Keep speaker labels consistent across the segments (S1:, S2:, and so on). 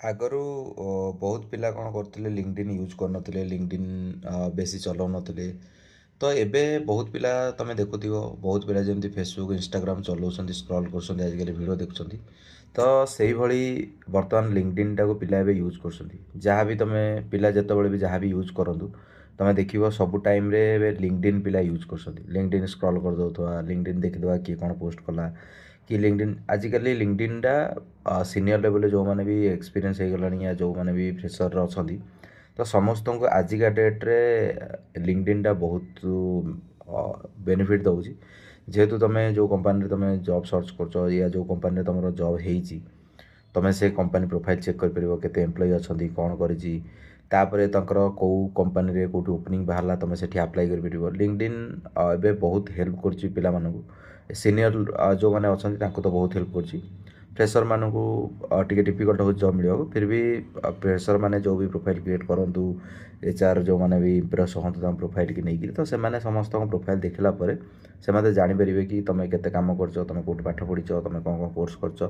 S1: ଆଗରୁ ବହୁତ ପିଲା କ'ଣ କରୁଥିଲେ ଲିଙ୍କଡଇନ୍ ୟୁଜ୍ କରୁନଥିଲେ ଲିଙ୍କଡଇନ୍ ବେଶୀ ଚଲାଉନଥିଲେ। ତ ଏବେ ବହୁତ ପିଲା ତମେ ଦେଖୁଥିବ ବହୁତ ପିଲା ଯେମିତି ଫେସବୁକ୍ ଇନଷ୍ଟାଗ୍ରାମ ଚଲାଉଛନ୍ତି ସ୍କ୍ରଲ୍ କରୁଛନ୍ତି ଆଜିକାଲି ଭିଡ଼ିଓ ଦେଖୁଛନ୍ତି। ତ ସେଇଭଳି ବର୍ତ୍ତମାନ ଲିଙ୍କଡଇନ୍ଟାକୁ ପିଲା ଏବେ ୟୁଜ୍ କରୁଛନ୍ତି। ଯାହା ବି ତମେ ପିଲା ଯେତେବେଳେ ବି ଯାହା ବି ୟୁଜ୍ କରନ୍ତୁ ତମେ ଦେଖିବ ସବୁ ଟାଇମ୍ରେ ଏବେ ଲିଙ୍କଡଇନ୍ ପିଲା ୟୁଜ୍ କରୁଛନ୍ତି। ଲିଙ୍କଡଇନ୍ ସ୍କ୍ରଲ୍ କରିଦେଉଥିବା ଲିଙ୍କଡଇନ୍ ଦେଖିଦେବା କିଏ କ'ଣ ପୋଷ୍ଟ କଲା କି ଲିଙ୍କଡଇନ୍ ଆଜିକାଲି ଲିଙ୍କଡଇନ୍ଟା ସିନିୟର ଲେଭେଲରେ ଯେଉଁମାନେ ବି ଏକ୍ସପିରିଏନ୍ସ ହେଇଗଲାଣି ୟା ଯେଉଁମାନେ ବି ଫ୍ରେସରରେ ଅଛନ୍ତି ତ ସମସ୍ତଙ୍କୁ ଆଜିକା ଡେଟ୍ରେ ଲିଙ୍କଡଇନ୍ଟା ବହୁତ ବେନିଫିଟ୍ ଦେଉଛି। ଯେହେତୁ ତୁମେ ଯେଉଁ କମ୍ପାନୀରେ ତୁମେ ଜବ୍ ସର୍ଚ୍ଚ କରୁଛ ୟା ଯେଉଁ କମ୍ପାନୀରେ ତୁମର ଜବ୍ ହେଇଛି ତୁମେ ସେ କମ୍ପାନୀ ପ୍ରୋଫାଇଲ୍ ଚେକ୍ କରିପାରିବ କେତେ ଏମ୍ପ୍ଲୟି ଅଛନ୍ତି କ'ଣ କରିଛି ତାପରେ ତାଙ୍କର କେଉଁ କମ୍ପାନୀରେ କେଉଁଠି ଓପନିଂ ବାହାରିଲା ତୁମେ ସେଠି ଆପ୍ଲାଏ କରିପାରିବ। ଲିଙ୍କଡଇନ୍ ଏବେ ବହୁତ ହେଲ୍ପ କରୁଛି ପିଲାମାନଙ୍କୁ। ସିନିୟର ଯେଉଁମାନେ ଅଛନ୍ତି ତାଙ୍କୁ ତ ବହୁତ ହେଲ୍ପ କରୁଛି। ଫ୍ରେସରମାନଙ୍କୁ ଟିକେ ଡିଫିକଲ୍ଟ ହେଉଛି ଜବ୍ ମିଳିବାକୁ ଫିର୍ ବି ଫ୍ରେସରମାନେ ଯେଉଁ ବି ପ୍ରୋଫାଇଲ୍ କ୍ରିଏଟ୍ କରନ୍ତୁ ଏଚ୍ଆର୍ ଯେଉଁମାନେ ବି ଇମ୍ପ୍ରେସ୍ ହୁଅନ୍ତୁ ତାଙ୍କ ପ୍ରୋଫାଇଲ୍କି ନେଇକି ତ ସେମାନେ ସମସ୍ତଙ୍କ ପ୍ରୋଫାଇଲ୍ ଦେଖିଲା ପରେ ସେମାନେ ଜାଣିପାରିବେ କି ତୁମେ କେତେ କାମ କରୁଛ ତୁମେ କେଉଁଠି ପାଠ ପଢ଼ିଛ ତୁମେ କ'ଣ କ'ଣ କୋର୍ସ କରୁଛ।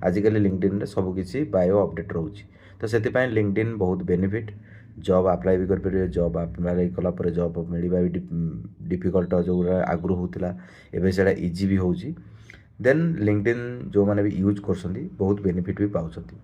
S1: ଆଜିକାଲି ଲିଙ୍କଡଇନ୍ରେ ସବୁକିଛି ବାୟୋ ଅପଡ଼େଟ୍ ରହୁଛି। ତ ସେଥିପାଇଁ ଲିଙ୍କଡଇନ୍ ବହୁତ ବେନିଫିଟ୍। ଜବ୍ ଆପ୍ଲାଏ ବି କରିପାରିବେ। ଜବ୍ ଆପ୍ଲାଏ କଲା ପରେ ଜବ୍ ମିଳିବା ବି ଡିଫିକଲ୍ଟ ଯେଉଁଗୁଡ଼ା ଆଗରୁ ହେଉଥିଲା ଏବେ ସେଇଟା ଇଜି ବି ହେଉଛି। ଦେନ୍ ଲିଙ୍କଡଇନ୍ ଯେଉଁମାନେ ବି ୟୁଜ୍ କରୁଛନ୍ତି ବହୁତ ବେନିଫିଟ୍ ବି ପାଉଛନ୍ତି।